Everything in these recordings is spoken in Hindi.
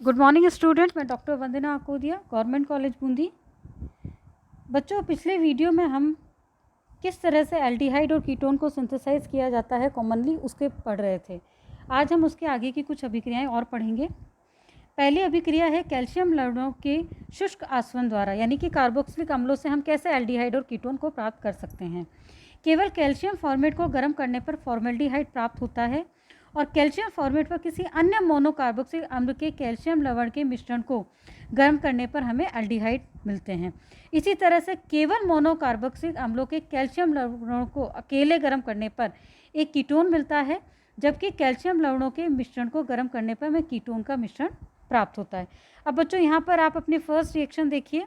गुड मॉर्निंग स्टूडेंट, मैं डॉक्टर वंदना आकोदिया, गवर्नमेंट कॉलेज बूंदी। बच्चों, पिछले वीडियो में हम किस तरह से एल्डिहाइड और कीटोन को सिंथेसाइज किया जाता है कॉमनली उसके पढ़ रहे थे। आज हम उसके आगे की कुछ अभिक्रियाएं और पढ़ेंगे। पहली अभिक्रिया है कैल्शियम लवणों के शुष्क आसवन द्वारा, यानी कि कार्बोक्सिलिक अम्लों से हम कैसे एल्डिहाइड और कीटोन को प्राप्त कर सकते हैं। केवल कैल्शियम फॉर्मेट को गर्म करने पर फॉर्मेल्डिहाइड प्राप्त होता है और कैल्शियम फॉर्मेट पर किसी अन्य मोनोकार्बोक्सिलिक अम्ल के कैल्शियम लवण के मिश्रण को गर्म करने पर हमें एल्डिहाइड मिलते हैं। इसी तरह से केवल मोनोकार्बोक्सिलिक अम्लों के कैल्शियम लवणों को अकेले गर्म करने पर एक कीटोन मिलता है, जबकि कैल्शियम लवणों के मिश्रण को गर्म करने पर हमें कीटोन का मिश्रण प्राप्त होता है। अब बच्चों, यहाँ पर आप अपनी फर्स्ट रिएक्शन देखिए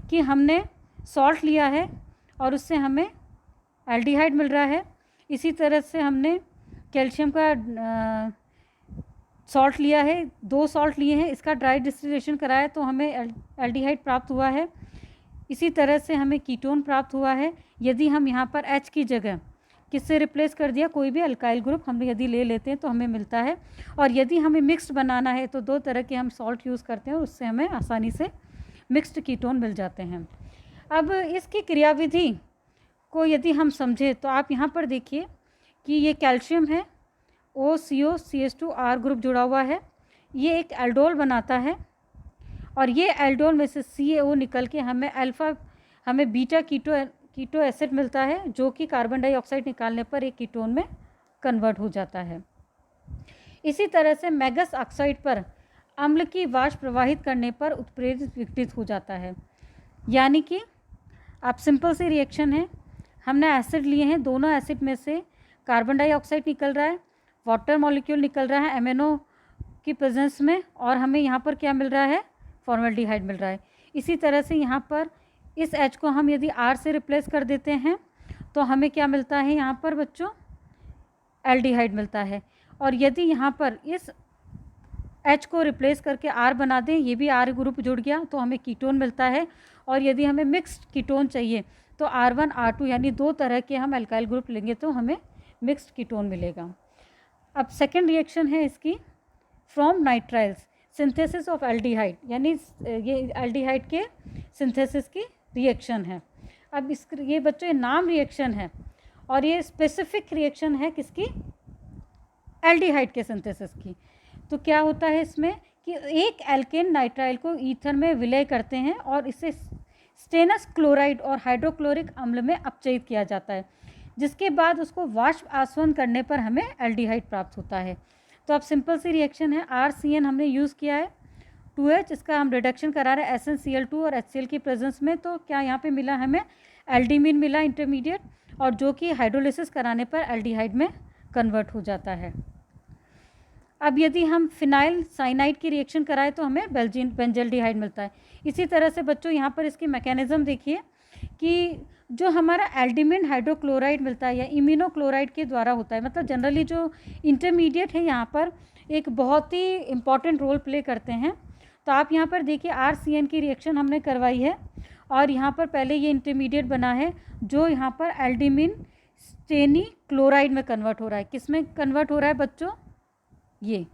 कि हमने सॉल्ट लिया है और उससे हमें एल्डिहाइड मिल रहा है। इसी तरह से हमने कैल्शियम का सॉल्ट लिया है, 2 सॉल्ट लिए हैं, इसका ड्राई डिस्टिलेशन कराया तो हमें एल्डिहाइड प्राप्त हुआ है। इसी तरह से हमें कीटोन प्राप्त हुआ है। यदि हम यहाँ पर H की जगह किससे रिप्लेस कर दिया, कोई भी अल्काइल ग्रुप हम यदि ले लेते हैं तो हमें मिलता है। और यदि हमें मिक्स्ड बनाना है तो 2 तरह के हम सॉल्ट यूज़ करते हैं, उससे हमें आसानी से मिक्स्ड कीटोन मिल जाते हैं। अब इसकी क्रियाविधि को यदि हम समझें तो आप यहाँ पर देखिए कि ये कैल्शियम है, OCO-CH2R ग्रुप जुड़ा हुआ है, ये एक एल्डोल बनाता है और ये एल्डोल में से CaO निकल के हमें बीटा कीटो एसिड मिलता है, जो कि कार्बन डाइऑक्साइड निकालने पर एक कीटोन में कन्वर्ट हो जाता है। इसी तरह से मैगस ऑक्साइड पर अम्ल की वाष्प प्रवाहित करने पर उत्प्रेरित विघटित हो जाता है। यानी कि आप सिंपल सी रिएक्शन है, हमने एसिड लिए हैं, दोनों एसिड में से कार्बन डाइऑक्साइड निकल रहा है, वाटर मॉलिक्यूल निकल रहा है एमएनओ की प्रेजेंस में, और हमें यहाँ पर क्या मिल रहा है, फॉर्मेल्डिहाइड मिल रहा है। इसी तरह से यहाँ पर इस H को हम यदि R से रिप्लेस कर देते हैं तो हमें क्या मिलता है, यहाँ पर बच्चों एल्डिहाइड मिलता है। और यदि यहाँ पर इस H को रिप्लेस करके R बना दें, ये भी R ग्रुप जुड़ गया तो हमें कीटोन मिलता है। और यदि हमें मिक्स्ड कीटोन चाहिए तो R1 R2 यानी 2 तरह के हम अल्काइल ग्रुप लेंगे तो हमें मिक्स्ड कीटोन मिलेगा। अब सेकेंड रिएक्शन है इसकी, from nitriles synthesis of aldehyde, यानी ये एल्डिहाइड के सिंथेसिस की रिएक्शन है। अब ये बच्चों नाम रिएक्शन है और ये स्पेसिफिक रिएक्शन है किसकी, एल्डिहाइड के सिंथेसिस की। तो क्या होता है इसमें कि एक एल्केन नाइट्राइल को ईथर में विलय करते हैं और इसे स्टेनस क्लोराइड और हाइड्रोक्लोरिक अम्ल में अपचयित किया जाता है, जिसके बाद उसको वाष्प आसवन करने पर हमें एल्डिहाइड प्राप्त होता है। तो अब सिंपल सी रिएक्शन है, RCN हमने यूज़ किया है, 2H इसका हम रिडक्शन करा रहे हैं SnCl2 और HCl की प्रेजेंस में। तो क्या यहाँ पे मिला, हमें एल्डिमीन मिला इंटरमीडिएट, और जो कि हाइड्रोलिसिस कराने पर एल्डिहाइड में कन्वर्ट हो जाता है। अब यदि हम फिनाइल साइनाइड की रिएक्शन कराएं तो हमें बेंजल्डिहाइड मिलता है। इसी तरह से बच्चों यहाँ पर इसकी मैकेनिज्म देखिए कि जो हमारा एल्डिमिन हाइड्रोक्लोराइड मिलता है या इम्यूनोक्लोराइड के द्वारा होता है, मतलब जनरली जो इंटरमीडिएट है यहाँ पर एक बहुत ही इम्पॉर्टेंट रोल प्ले करते हैं। तो आप यहाँ पर देखिए RCN की रिएक्शन हमने करवाई है और यहाँ पर पहले ये इंटरमीडिएट बना है जो यहाँ पर एल्डिमिन स्टेनी क्लोराइड में कन्वर्ट हो रहा है। किस में कन्वर्ट हो रहा है बच्चों, ये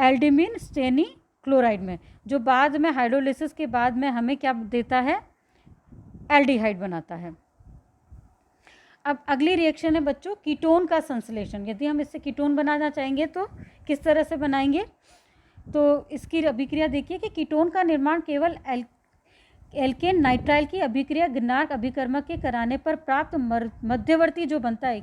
एल्डिमिन स्टेनी क्लोराइड में, जो बाद में हाइड्रोलिसिस के बाद में हमें क्या देता है, एल्डिहाइड बनाता है। अब अगली रिएक्शन है बच्चों कीटोन का संश्लेषण। यदि हम इससे कीटोन बनाना चाहेंगे तो किस तरह से बनाएंगे, तो इसकी अभिक्रिया देखिए कि कीटोन का निर्माण केवल एल्केन नाइट्राइल की अभिक्रिया गिरनार्क अभिकर्मक के कराने पर प्राप्त मध्यवर्ती जो बनता है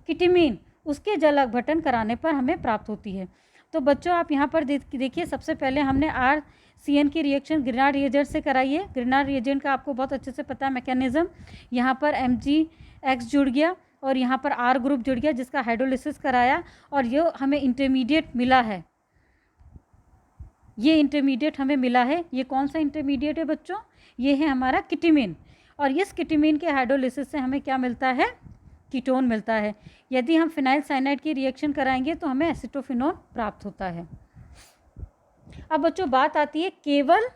किटिमीन, उसके जल अपघटन कराने पर हमें प्राप्त होती है। तो बच्चों आप यहाँ पर देखिए, सबसे पहले हमने RCN की रिएक्शन ग्रिनार्ड रिएजेंट से कराई है। ग्रिनार्ड रिएजेंट का आपको बहुत अच्छे से पता है मैकेनिज्म। यहाँ पर MgX जुड़ गया और यहाँ पर R ग्रुप जुड़ गया जिसका हाइड्रोलिसिस कराया और ये हमें इंटरमीडिएट मिला है। ये इंटरमीडिएट हमें मिला है। ये कौन सा इंटरमीडिएट है बच्चों, ये है हमारा किटिमीन, और इस किटिमीन के हाइड्रोलिसिस से हमें क्या मिलता है, कीटोन मिलता है। यदि हम फिनाइल साइनाइड की रिएक्शन कराएंगे तो हमें एसिटोफिनोन प्राप्त होता है। अब बच्चों बात आती है केवल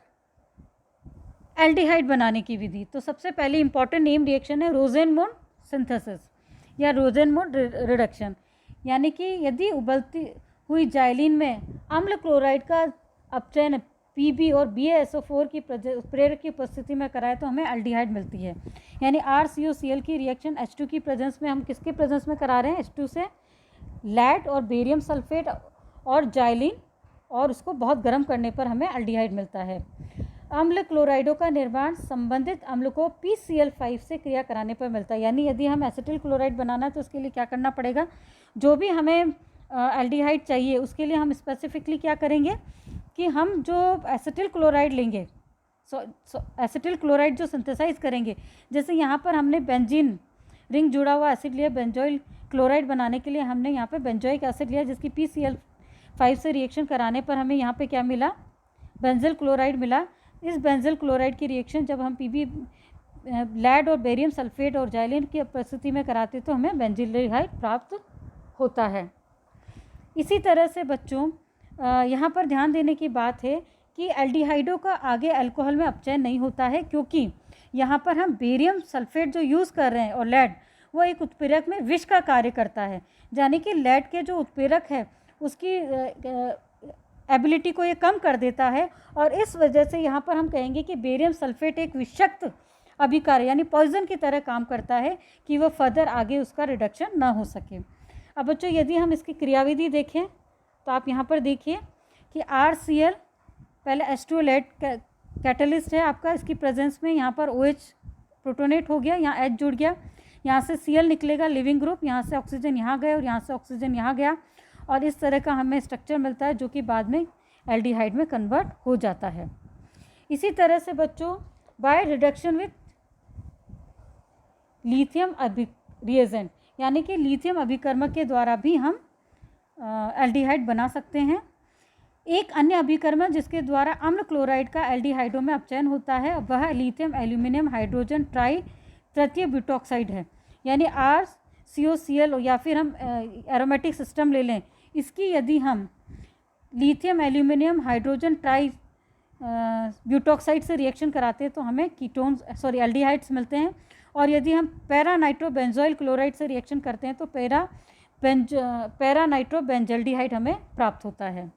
एल्डिहाइड बनाने की विधि। तो सबसे पहले इंपॉर्टेंट नेम रिएक्शन है रोजेनमोंड सिंथेसिस या रोजेनमोंड रिडक्शन, यानी कि यदि उबलती हुई जाइलिन में अम्ल क्लोराइड का अपचयन Pb और BaSO4 की प्रेरक की उपस्थिति में कराए तो हमें एल्डिहाइड मिलती है। यानी RCOCl की रिएक्शन H2 की प्रेजेंस में, हम किसके प्रेजेंस में करा रहे हैं, H2 से लेड और बेरियम सल्फेट और जाइलिन, और उसको बहुत गर्म करने पर हमें एल्डिहाइड मिलता है। अम्ल क्लोराइडों का निर्माण संबंधित अम्ल को PCl5 से क्रिया कराने पर मिलता है। यानी यदि हम एसिटिल क्लोराइड बनाना है तो उसके लिए क्या करना पड़ेगा, जो भी हमें एल्डिहाइड चाहिए उसके लिए हम स्पेसिफिकली क्या करेंगे कि हम जो एसिटिल क्लोराइड लेंगे, एसिटिल क्लोराइड जो सिंथेसाइज करेंगे, जैसे यहाँ पर हमने बेंजीन रिंग जुड़ा हुआ एसिड लिया, बेंजोइल क्लोराइड बनाने के लिए हमने यहाँ पे बेंजोइक एसिड लिया, जिसकी PCl5 से रिएक्शन कराने पर हमें यहाँ पे क्या मिला, बेंजिल क्लोराइड मिला। इस बेंजिल क्लोराइड की रिएक्शन जब हम Pb लेड और बेरियम सल्फेट और जाइलिन की उपस्थिति में कराते तो हमें बेंजिल्डिहाइड प्राप्त होता है। इसी तरह से बच्चों यहाँ पर ध्यान देने की बात है कि एल्डिहाइडों का आगे अल्कोहल में अपचयन नहीं होता है, क्योंकि यहाँ पर हम बेरियम सल्फेट जो यूज़ कर रहे हैं और लेड, वो एक उत्प्रेरक में विष का कार्य करता है। यानी कि लेड के जो उत्प्रेरक है उसकी एबिलिटी को ये कम कर देता है, और इस वजह से यहाँ पर हम कहेंगे कि बेरियम सल्फेट एक विषाक्त अभिकारक यानी पॉइजन की तरह काम करता है कि वो फर्दर आगे उसका रिडक्शन ना हो सके। अब बच्चों यदि हम इसकी क्रियाविधि देखें तो आप यहाँ पर देखिए कि RCl पहले H2 लेड कैटलिस्ट है आपका, इसकी प्रेजेंस में यहाँ पर OH प्रोटोनेट हो गया, यहाँ H जुड़ गया, यहाँ से Cl निकलेगा लिविंग ग्रुप, यहाँ से ऑक्सीजन यहाँ गया और यहाँ से ऑक्सीजन यहाँ गया, और इस तरह का हमें स्ट्रक्चर मिलता है जो कि बाद में एल्डिहाइड में कन्वर्ट हो जाता है। इसी तरह से बच्चों by reduction with lithium reagent, यानी कि लिथियम अभिकर्मक के द्वारा भी हम एल्डिहाइड बना सकते हैं। एक अन्य अभिकर्मक जिसके द्वारा अम्ल क्लोराइड का एल्डिहाइडों में अपचयन होता है वह लिथियम एल्यूमिनियम हाइड्रोजन ट्राई तृतीय ब्यूटॉक्साइड है, यानी RCOCl, या फिर हम एरोमेटिक सिस्टम ले लें, इसकी यदि हम lithium aluminium hydrogen try butoxide से रिएक्शन कराते हैं तो हमें एल्डिहाइड्स मिलते हैं, और यदि हम पैरा नाइट्रोबेंजोइल क्लोराइड से रिएक्शन करते हैं तो पैरा नाइट्रोबेंजल्डिहाइड हमें प्राप्त होता है।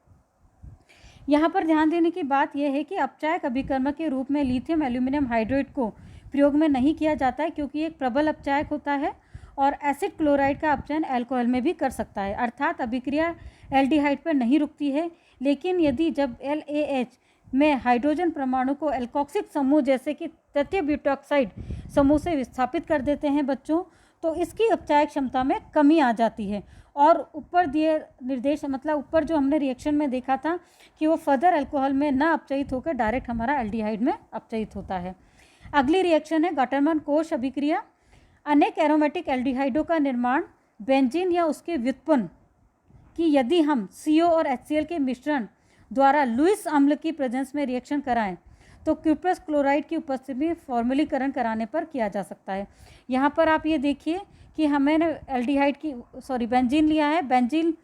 यहाँ पर ध्यान देने की बात यह है कि अपचायक अभिकर्मक के रूप में लिथियम एल्यूमिनियम हाइड्रेट को प्रयोग में नहीं किया जाता है, क्योंकि एक प्रबल अपचायक होता है और एसिड क्लोराइड का अपचयन अल्कोहल में भी कर सकता है, अर्थात अभिक्रिया एल्डिहाइड पर नहीं रुकती है। लेकिन यदि जब LAH में हाइड्रोजन परमाणु को एल्कोक्सिक समूह जैसे कि तृतीय ब्यूटॉक्साइड समूह से विस्थापित कर देते हैं बच्चों, तो इसकी अपचायक क्षमता में कमी आ जाती है, और ऊपर दिए निर्देश मतलब ऊपर जो हमने रिएक्शन में देखा था कि वो फर्दर अल्कोहल में ना अपचयित होकर डायरेक्ट हमारा एल्डिहाइड में अपचयित होता है। अगली रिएक्शन है गटरमन कोश अभिक्रिया। अनेक एरोमेटिक एल्डिहाइडों का निर्माण बेंजीन या उसके व्युत्पन्न कि यदि हम CO और HCl के मिश्रण द्वारा लुईस अम्ल की प्रेजेंस में रिएक्शन कराएं तो क्यूप्रस क्लोराइड की उपस्थिति में फॉर्मुलीकरण कराने पर किया जा सकता है। यहाँ पर आप ये देखिए कि हमें एल्डिहाइड की बेंजीन लिया है, बेंजीन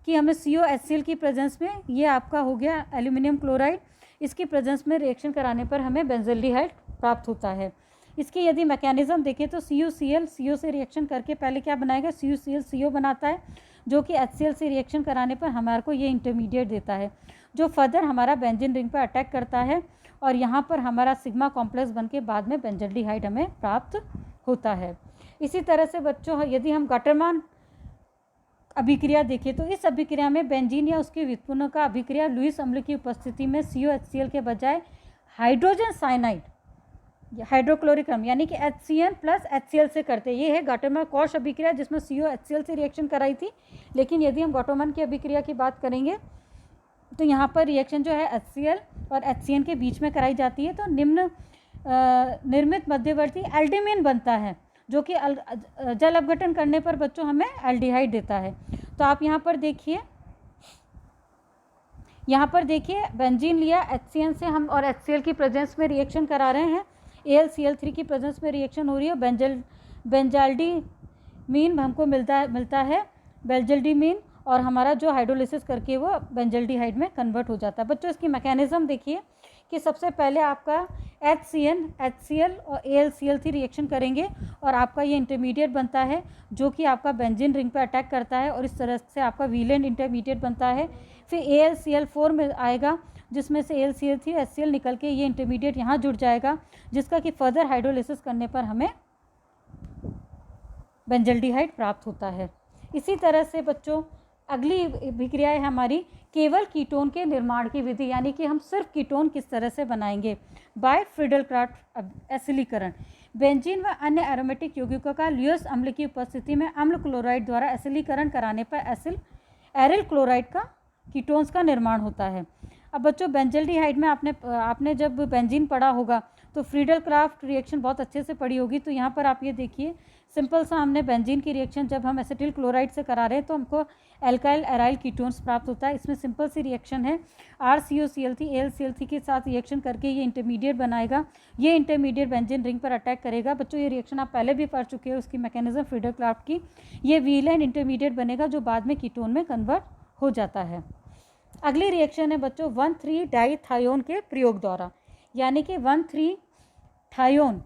की हमें CO HCl की प्रेजेंस में ये आपका हो गया एल्यूमिनियम क्लोराइड, इसकी प्रेजेंस में रिएक्शन कराने पर हमें बेंजल्डिहाइड प्राप्त होता है। इसकी यदि मैकेनिज्म देखें तो CuCl CO से रिएक्शन करके पहले क्या बनाएगा, CuCl CO बनाता है, जो कि HCl से रिएक्शन कराने पर हमारे को ये इंटरमीडिएट देता है, जो फर्दर हमारा बेंजीन रिंग पर अटैक करता है, और यहाँ पर हमारा सिग्मा कॉम्प्लेक्स बन के बाद में बेंजल्डिहाइड हमें प्राप्त होता है। इसी तरह से बच्चों यदि हम गटरमान अभिक्रिया देखें तो इस अभिक्रिया में बेंजीन या उसके व्युत्पन्नों का अभिक्रिया लुईस अम्ल की उपस्थिति में COHCl के बजाय हाइड्रोजन साइनाइड हाइड्रोक्लोरिक अम्ल यानी कि HCN प्लस HCl से करते हैं। ये है गटरमन कोश अभिक्रिया जिसमें COHCl से रिएक्शन कराई थी। लेकिन यदि हम गटरमन की अभिक्रिया की बात करेंगे तो यहाँ पर रिएक्शन जो है HCl और HCN के बीच में कराई जाती है, तो निम्न निर्मित मध्यवर्ती एल्डिमिन बनता है, जो कि जल अपघटन करने पर बच्चों हमें एल्डिहाइड देता है। तो आप यहाँ पर देखिए बेंजीन लिया, HCN से हम और HCl की प्रेजेंस में रिएक्शन करा रहे हैं, AlCl3 की प्रेजेंस में रिएक्शन हो रही है, बेंजाल्डिमीन हमको मिलता है बेंजल्डिमीन, और हमारा जो हाइड्रोलिसिस करके वो बेंजल्डिहाइड में कन्वर्ट हो जाता है। बच्चों इसकी मैकेनिज्म देखिए कि सबसे पहले आपका HCN HCl और AlCl3 रिएक्शन करेंगे और आपका ये इंटरमीडिएट बनता है जो कि आपका बेंजीन रिंग पर अटैक करता है, और इस तरह से आपका वीलेंट इंटरमीडिएट बनता है। फिर AlCl4 में आएगा, जिसमें से AlCl3 HCl निकल के ये इंटरमीडिएट यहाँ जुड़ जाएगा, जिसका कि फर्दर हाइड्रोलिसिस करने पर हमें बेंजल्डिहाइड प्राप्त होता है। इसी तरह से बच्चों अगली अभिक्रिया है हमारी केवल कीटोन के निर्माण की विधि, यानी कि हम सिर्फ कीटोन किस तरह से बनाएंगे, बाय फ्रीडल-क्राफ्ट एसिलीकरण। बेंजीन व अन्य एरोमेटिक यौगिकों का ल्यूअस अम्ल की उपस्थिति में अम्ल क्लोराइड द्वारा एसिलीकरण कराने पर एरिल क्लोराइड का कीटोन्स का निर्माण होता है। अब बच्चों बेंजल्डिहाइड में आपने जब बेंजीन पढ़ा होगा तो फ्रीडल-क्राफ्ट रिएक्शन बहुत अच्छे से पढ़ी होगी। तो यहाँ पर आप ये देखिए, सिंपल सा हमने बेंजीन की रिएक्शन जब हम एसिटिल क्लोराइड से करा रहे हैं तो हमको एल्काइल एराइल कीटोन्स प्राप्त होता है। इसमें सिंपल सी रिएक्शन है, RCOCl3 AlCl3 के साथ रिएक्शन करके ये इंटरमीडिएट बनाएगा। ये इंटरमीडिएट बेंजीन रिंग पर अटैक करेगा। बच्चों ये रिएक्शन आप पहले भी पढ़ चुके हो, उसकी मैकेनिज्म फ्रीडल-क्राफ्ट की। ये वीलाइन इंटरमीडिएट बनेगा जो बाद में कीटोन में कन्वर्ट हो जाता है। अगली रिएक्शन है बच्चों 1,3-डाइथायोन के प्रयोग द्वारा, यानी कि 1,3-थायोन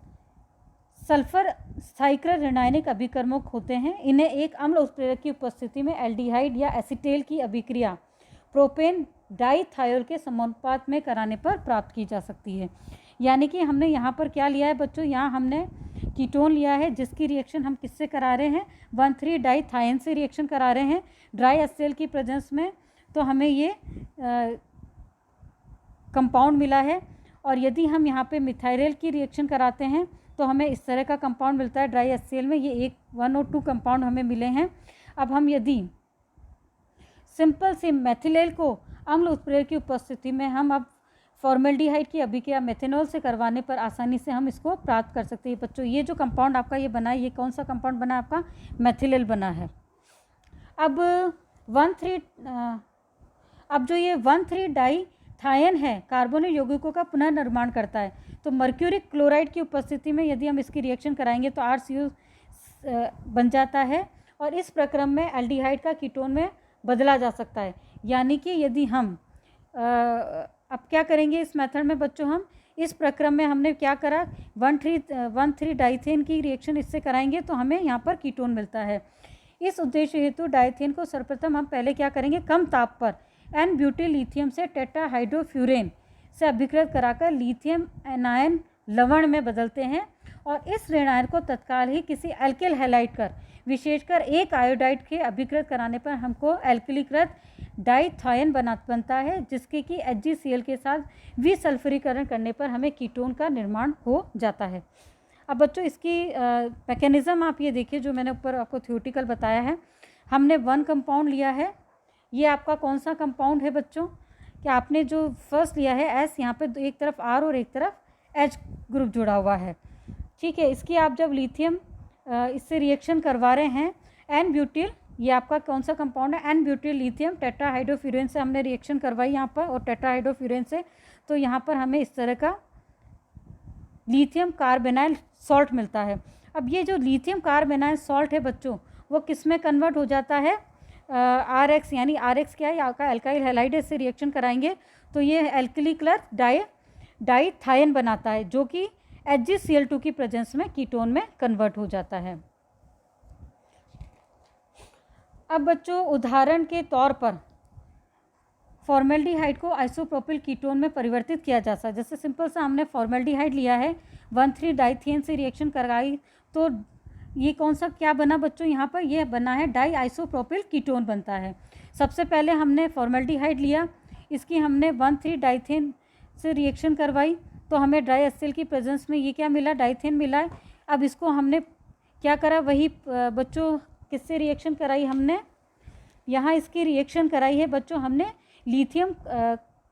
सल्फर स्थायीकृत ऋणायनिक अभिकर्मक होते हैं। इन्हें एक अम्ल उत्प्रेरक की उपस्थिति में एल्डिहाइड या एसीटेल की अभिक्रिया प्रोपेन डाइथायोल के समानुपात में कराने पर प्राप्त की जा सकती है। यानी कि हमने यहाँ पर क्या लिया है बच्चों, यहाँ हमने कीटोन लिया है जिसकी रिएक्शन हम किससे करा रहे हैं, 1,3-डाइथायन से रिएक्शन करा रहे हैं ड्राई एचसीएल की प्रेजेंस में। तो हमें ये कंपाउंड मिला है। और यदि हम यहाँ पे मिथाइल की रिएक्शन कराते हैं तो हमें इस तरह का कंपाउंड मिलता है ड्राई एचसीएल में। ये 1 और 2 कंपाउंड हमें मिले हैं। अब हम यदि सिंपल से मेथिलेल को अम्ल उत्प्रेरक की उपस्थिति में हम अब फॉर्मेल्डिहाइड की अभिक्रिया मेथेनॉल से करवाने पर आसानी से हम इसको प्राप्त कर सकते हैं। बच्चों ये जो कंपाउंड आपका ये बना है, ये कौन सा कंपाउंड बना है आपका, मेथिलेल बना है। अब जो ये 1,3-डाइथायन है कार्बोनिल यौगिकों का पुनर्निर्माण करता है। तो मर्क्यूरिक क्लोराइड की उपस्थिति में यदि हम इसकी रिएक्शन कराएंगे तो RCO बन जाता है और इस प्रक्रम में एल्डिहाइड का कीटोन में बदला जा सकता है। यानी कि यदि हम अब क्या करेंगे इस मेथड में बच्चों, हम इस प्रक्रम में हमने क्या करा, 1,3-डाइथेन की रिएक्शन इससे कराएंगे तो हमें यहाँ पर कीटोन मिलता है। इस उद्देश्य हेतु डाइथेन को सर्वप्रथम हम पहले क्या करेंगे, कम ताप पर N-ब्यूटिल लिथियम से टेट्राहाइड्रोफ्यूरेन से अभिकृत कराकर लिथियम एनायन लवण में बदलते हैं और इस ऋणायन को तत्काल ही किसी एल्किल हैलाइड कर विशेषकर एक आयोडाइड के अभिकृत कराने पर हमको एल्किलीकृत डाइथायन बनता है, जिसके कि HgCl के साथ विसल्फरीकरण करने पर हमें कीटोन का निर्माण हो जाता है। अब बच्चों इसकी मैकेनिज़्म आप ये देखिए, जो मैंने ऊपर आपको थ्योरेटिकल बताया है। हमने 1 कंपाउंड लिया है, ये आपका कौन सा कंपाउंड है बच्चों, कि आपने जो फर्स्ट लिया है S, यहाँ पे एक तरफ R और एक तरफ H ग्रुप जुड़ा हुआ है, ठीक है। इसकी आप जब लिथियम इससे रिएक्शन करवा रहे हैं N-ब्यूटिल, ये आपका कौन सा कंपाउंड है, N-ब्यूटिल लिथियम टेट्राहाइड्रोफ्यूरेन से हमने रिएक्शन करवाई यहाँ पर और टेट्राहाइड्रोफ्यूरेन से, तो यहाँ पर हमें इस तरह का लिथियम कार्बेनाइल सॉल्ट मिलता है। अब ये जो लिथियम कार्बेनाइल सॉल्ट है बच्चों, वो किस में कन्वर्ट हो जाता है, RX, यानी RX क्या है, आपका एल्काइल हैलाइड से रिएक्शन कराएंगे तो ये एल्किलीकृत डाइथायन बनाता है, जो कि HgCl2 की प्रेजेंस में कीटोन में कन्वर्ट हो जाता है। अब बच्चों उदाहरण के तौर पर फॉर्मेल्डिहाइड को आइसोप्रोपिल कीटोन में परिवर्तित किया जा सकता है। जैसे सिंपल सा हमने फॉर्मेल्डिहाइड लिया है, 1,3-डाइथेन से रिएक्शन कराई तो ये कौन सा क्या बना बच्चों, यहाँ पर ये बना है डाई आइसोप्रोपिल कीटोन बनता है। सबसे पहले हमने फॉर्मेल्डिहाइड लिया, इसकी हमने 1,3-डाइथेन से रिएक्शन करवाई तो हमें ड्राई एचसीएल की प्रेजेंस में ये क्या मिला, डाइथेन मिला है। अब इसको हमने क्या करा, वही बच्चों किससे रिएक्शन कराई हमने, यहाँ इसकी रिएक्शन कराई है बच्चों हमने लिथियम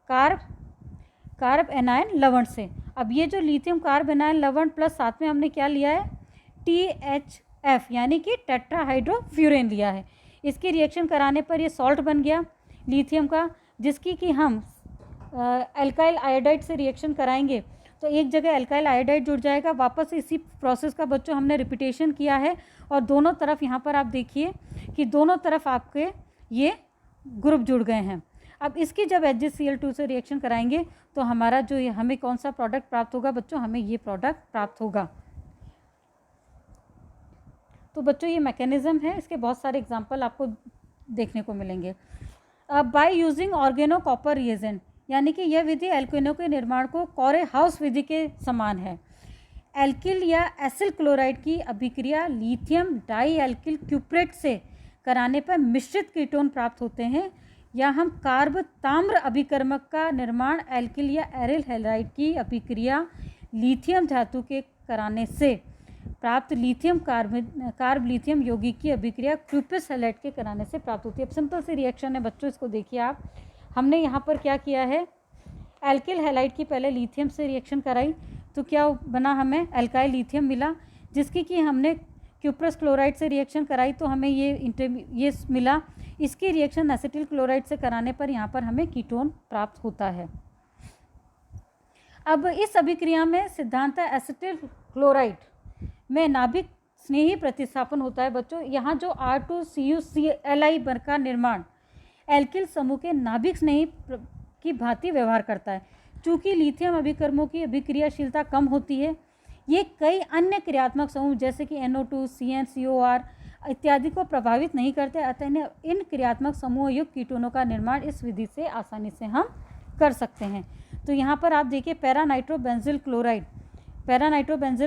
कार्ब एनायन लवण से। अब ये जो लिथियम कार्ब एनायन लवण प्लस साथ में हमने क्या लिया है, THF यानी कि टेट्राहाइड्रोफ्यूरेन लिया है। इसकी रिएक्शन कराने पर ये सॉल्ट बन गया लिथियम का, जिसकी कि हम एल्काइल आयोडाइड से रिएक्शन कराएंगे तो एक जगह एल्काइल आयोडाइड जुड़ जाएगा। वापस इसी प्रोसेस का बच्चों हमने रिपीटेशन किया है और दोनों तरफ यहाँ पर आप देखिए कि दोनों तरफ आपके ये ग्रुप जुड़ गए हैं। अब इसकी जब HgCl2 से रिएक्शन कराएंगे तो हमारा जो ये हमें कौन सा प्रोडक्ट प्राप्त होगा बच्चों, हमें ये प्रोडक्ट प्राप्त होगा। तो बच्चों ये मैकेनिज़्म है, इसके बहुत सारे एग्जाम्पल आपको देखने को मिलेंगे। By using organo copper reagent, यानी कि यह विधि एल्केनों के निर्माण को कोरे हाउस विधि के समान है। एल्किल या एसिल क्लोराइड की अभिक्रिया लिथियम डाई एल्किल क्यूप्रेट से कराने पर मिश्रित कीटोन प्राप्त होते हैं, या हम कार्ब ताम्र अभिकर्मक का निर्माण एल्किल या एरिल हैलाइड की अभिक्रिया लिथियम धातु के कराने से प्राप्त लिथियम कार्ब लिथियम यौगिक की अभिक्रिया क्यूपिस हैलाइड के कराने से प्राप्त होती है। अब सिंपल सी रिएक्शन है बच्चों, इसको देखिए आप। हमने यहाँ पर क्या किया है, एल्किल हैलाइड की पहले लिथियम से रिएक्शन कराई तो क्या बना, हमें एल्काइल लिथियम मिला, जिसकी कि हमने क्यूप्रस क्लोराइड से रिएक्शन कराई तो हमें ये मिला। इसकी रिएक्शन एसिटिल क्लोराइड से कराने पर यहाँ पर हमें कीटोन प्राप्त होता है। अब इस अभिक्रिया में सिद्धांत एसिटिल क्लोराइड में नाभिक स्नेही प्रतिस्थापन होता है बच्चों। यहाँ जो R2CuCl का निर्माण एल्किल समूह के नाभिक स्नेही की भांति व्यवहार करता है। चूँकि लिथियम अभिकर्मों की अभिक्रियाशीलता कम होती है, ये कई अन्य क्रियात्मक समूह जैसे कि NO2, CN, COR इत्यादि को प्रभावित नहीं करते, अतः इन क्रियात्मक समूह युक्त कीटोनों का निर्माण इस विधि से आसानी से हम कर सकते हैं। तो यहाँ पर आप देखिए पैरानाइट्रोबेंजिल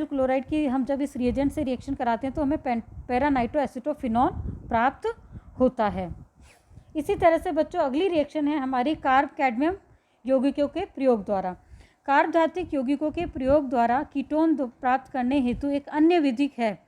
क्लोराइड की हम जब इस रिएजेंट से रिएक्शन कराते हैं तो हमें पैरानाइट्रो एसिटोफिनॉल प्राप्त होता है। इसी तरह से बच्चों अगली रिएक्शन है हमारी कार्ब कैडमियम यौगिकों के प्रयोग द्वारा। कार्ब धात्विक यौगिकों के प्रयोग द्वारा कीटोन प्राप्त करने हेतु एक अन्य विधि है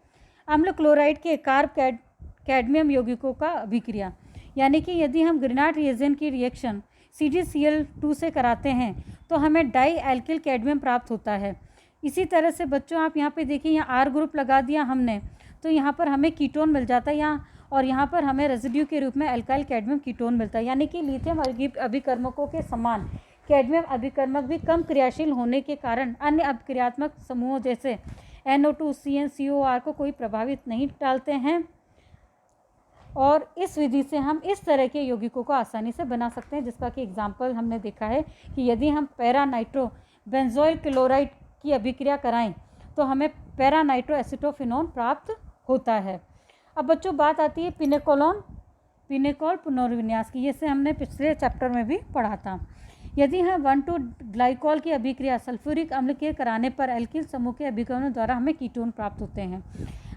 अम्ल क्लोराइड के कार्ब कैडमियम यौगिकों का अभिक्रिया, यानी कि यदि हम ग्रिनार्ड रिएजेंट की रिएक्शन CgCl2 से कराते हैं तो हमें डाई एल्किल कैडमियम प्राप्त होता है। इसी तरह से बच्चों आप यहाँ पे देखिए, यहाँ R ग्रुप लगा दिया हमने तो यहाँ पर हमें कीटोन मिल जाता है यहाँ, और यहाँ पर हमें रेजिड्यू के रूप में एल्काइल कैडमियम कीटोन मिलता है। यानी कि लिथियम अभिकर्मकों के समान कैडमियम अभिकर्मक भी कम क्रियाशील होने के कारण अन्य अपक्रियात्मक समूहों जैसे NO2, CN, COR को कोई प्रभावित नहीं डालते हैं, और इस विधि से हम इस तरह के यौगिकों को आसानी से बना सकते हैं, जिसका कि एग्जाम्पल हमने देखा है कि यदि हम पैरानाइट्रो बेंजोइल क्लोराइड की अभिक्रिया कराएं तो हमें पैरानाइट्रो एसिटोफिनोन प्राप्त होता है। अब बच्चों बात आती है पिनेकोल पुनर्विन्यास की, जिसे हमने पिछले चैप्टर में भी पढ़ा था। यदि हम 1,2 ग्लाइकोल की अभिक्रिया सल्फ्यूरिक अम्ल के कराने पर एल्किल समूह के अभिकरणों द्वारा हमें कीटोन प्राप्त होते हैं।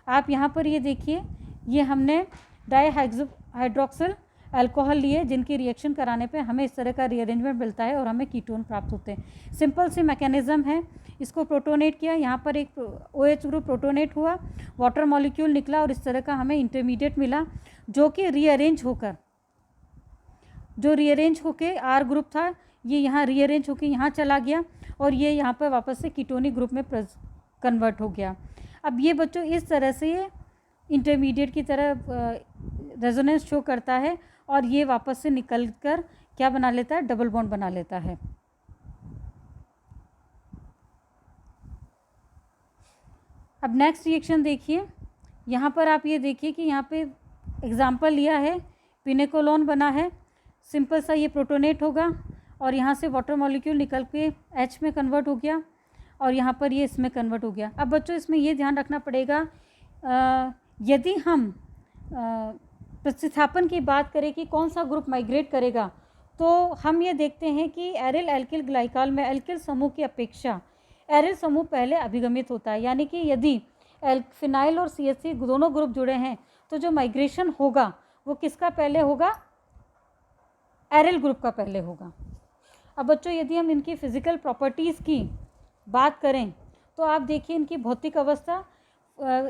आप यहाँ पर ये देखिए, ये हमने डाईहाइड्रोक्सिल अल्कोहल लिए जिनकी रिएक्शन कराने पे हमें इस तरह का रीअरेंजमेंट मिलता है और हमें कीटोन प्राप्त होते हैं। सिंपल सी मैकेनिज्म है, इसको प्रोटोनेट किया, यहाँ पर एक OH ग्रुप प्रोटोनेट हुआ, वाटर मॉलिक्यूल निकला और इस तरह का हमें इंटरमीडिएट मिला जो कि रीअरेंज होकर R ग्रुप था, ये यहाँ रीअरेंज होकर यहाँ चला गया और ये यहाँ पर वापस से कीटोनिक ग्रुप में कन्वर्ट हो गया। अब ये बच्चों इस तरह से ये इंटरमीडिएट की तरह रेजोनेंस शो करता है और ये वापस से निकल कर क्या बना लेता है, डबल बॉन्ड बना लेता है। अब नेक्स्ट रिएक्शन देखिए, यहाँ पर आप ये देखिए कि यहाँ पे एग्जाम्पल लिया है, पिनेकोलोन बना है, सिंपल सा ये प्रोटोनेट होगा और यहाँ से वाटर मॉलिक्यूल निकल के H में कन्वर्ट हो गया और यहाँ पर ये इसमें कन्वर्ट हो गया। अब बच्चों इसमें ये ध्यान रखना पड़ेगा, यदि हम प्रतिस्थापन की बात करें कि कौन सा ग्रुप माइग्रेट करेगा, तो हम ये देखते हैं कि एरिल एल्किल ग्लाइकॉल में एल्किल समूह की अपेक्षा एरिल समूह पहले अभिगमित होता है। यानी कि यदि फिनाइल और CH3 दोनों ग्रुप जुड़े हैं तो जो माइग्रेशन होगा वो किसका पहले होगा, एरिल ग्रुप का पहले होगा। अब बच्चों यदि हम इनकी फिजिकल प्रॉपर्टीज़ की बात करें तो आप देखिए इनकी भौतिक अवस्था,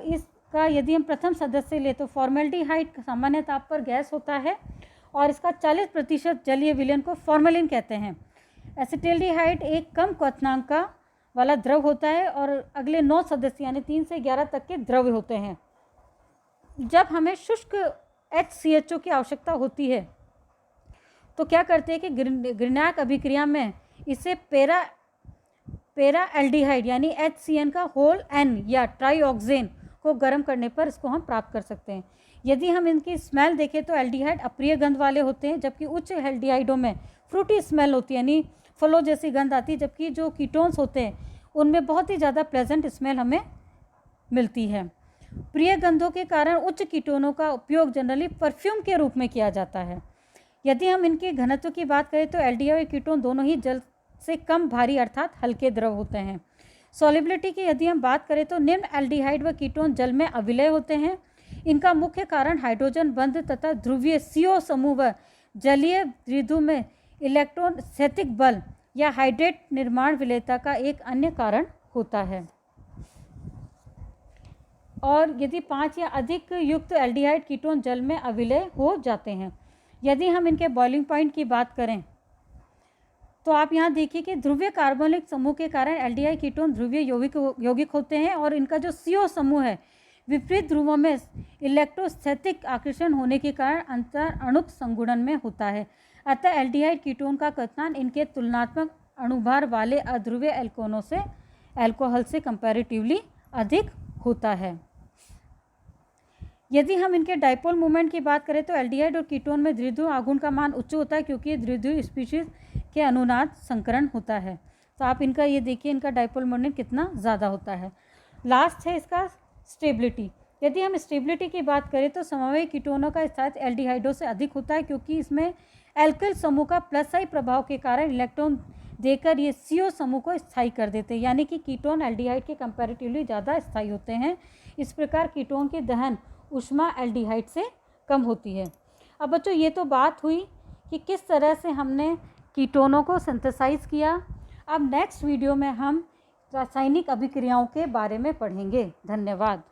इसका यदि हम प्रथम सदस्य ले तो फॉर्मेल्डिहाइड सामान्य ताप पर गैस होता है और इसका 40% जलीय विलयन को फॉर्मेलिन कहते हैं। एसिटिल्डिहाइड एक कम क्वथनांक का वाला द्रव होता है और अगले 9 सदस्य यानी 3 से 11 तक के द्रव्य होते हैं। जब हमें शुष्क HCHO की आवश्यकता होती है तो क्या करते हैं कि ग्रिनार्ड अभिक्रिया में इसे पेरा एल्डिहाइड यानी HCN का होल N या ट्राईऑक्सेन को गर्म करने पर इसको हम प्राप्त कर सकते हैं। यदि हम इनकी स्मेल देखें तो एल्डिहाइड अप्रिय गंध वाले होते हैं, जबकि उच्च एल्डिहाइडों में फ्रूटी स्मेल होती है यानी फलों जैसी गंध आती है, जबकि जो कीटोन्स होते हैं उनमें बहुत ही ज़्यादा प्लेजेंट स्मेल हमें मिलती है। प्रिय गंधों के कारण उच्च कीटोनों का उपयोग जनरली परफ्यूम के रूप में किया जाता है। यदि हम इनके घनत्व की बात करें तो एल्डिहाइड और कीटोन दोनों ही जल से कम भारी अर्थात हल्के द्रव होते हैं। सॉल्युबिलिटी की यदि हम बात करें तो निम्न एल्डिहाइड व कीटोन जल में अविलय होते हैं। इनका मुख्य कारण हाइड्रोजन बंध तथा ध्रुवीय CO समूह व जलीय द्विध्रुव में इलेक्ट्रॉन स्थैतिक बल या हाइड्रेट निर्माण विलेयता का एक अन्य कारण होता है। और यदि 5 या अधिक युक्त एल्डिहाइड कीटोन जल में अविलय हो जाते हैं। यदि हम इनके बॉइलिंग पॉइंट की बात करें तो आप यहाँ देखिए कि ध्रुवीय कार्बोनिक समूह के कारण एल्डिहाइड कीटोन ध्रुवीय यौगिक होते हैं और इनका जो CO समूह है विपरीत ध्रुवों में इलेक्ट्रोस्थैतिक आकर्षण होने के कारण अंतर अणुक संगुणन में होता है। अतः एल्डिहाइड कीटोन का कथनांक इनके तुलनात्मक अणुभार वाले अध्रुवीय अल्कोहल से कंपैरेटिवली अधिक होता है। यदि हम इनके डाइपोल मूवमेंट की बात करें तो एल्डिहाइड और कीटोन में द्विध्रुव आघूर्ण का मान उच्च होता है क्योंकि ये द्विध्रुव स्पीशीज के अनुनाद संकरण होता है। तो आप इनका ये देखिए इनका डाइपोल मूवमेंट कितना ज़्यादा होता है। लास्ट है इसका स्टेबिलिटी। यदि हम स्टेबिलिटी की बात करें तो समवायी कीटोनों का स्थायित्व एल्डिहाइडों से अधिक होता है क्योंकि इसमें एल्किल समूह का +I प्रभाव के कारण इलेक्ट्रॉन देकर ये CO समूह को स्थायी कर देते हैं, यानी कि कीटोन एल्डिहाइड के कंपैरेटिवली ज़्यादा स्थायी होते हैं। इस प्रकार कीटोन की दहन ऊष्मा एल्डिहाइड से कम होती है। अब बच्चों ये तो बात हुई कि किस तरह से हमने कीटोनों को सिंथेसाइज किया। अब नेक्स्ट वीडियो में हम रासायनिक अभिक्रियाओं के बारे में पढ़ेंगे। धन्यवाद।